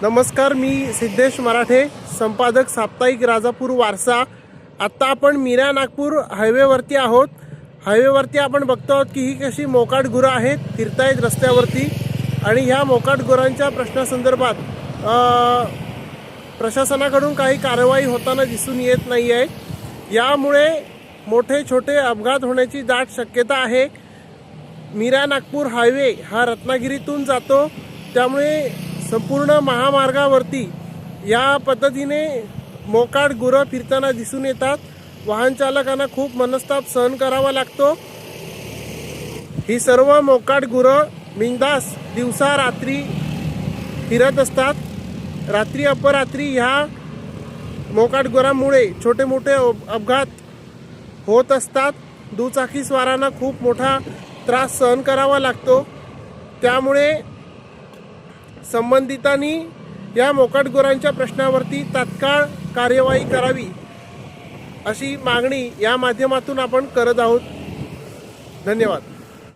नमस्कार, मी सिद्धेश मराठे, संपादक साप्ताहिक राजापूर वारसा। आत्ता आपण मीरा नागपूर हायवेवरती आहोत। हायवेवरती आपण बघतो आहोत की ही कशी मोकाट गुरं आहेत, फिरतायत रस्त्यावरती। आणि ह्या मोकाट गुरांच्या प्रश्नासंदर्भात प्रशासनाकडून काही कारवाई होताना दिसून येत नाही आहे। यामुळे मोठे छोटे अपघात होण्याची दाट शक्यता आहे। मीरा नागपूर हायवे हा रत्नागिरीतून जातो, त्यामुळे संपूर्ण महामार्गावरती या पद्धतीने मोकाट गुरं फिरताना दिसून येतात। वाहन चालकांना खूप मनस्ताप सहन करावा लागतो। ही सर्व मोकाट गुरं बिनधास्त दिवसा रात्री फिरत असतात। रात्री अपरात्री ह्या मोकाट गुरांमुळे छोटे मोठे अपघात होत असतात। दुचाकीस्वारांना खूप मोठा त्रास सहन करावा लागतो। त्यामुळे संबंधितांनी या मोकाट गुरांच्या प्रश्नावरती तात्काळ कार्यवाही करावी अशी मागणी या माध्यमातून आपण करत आहोत। धन्यवाद।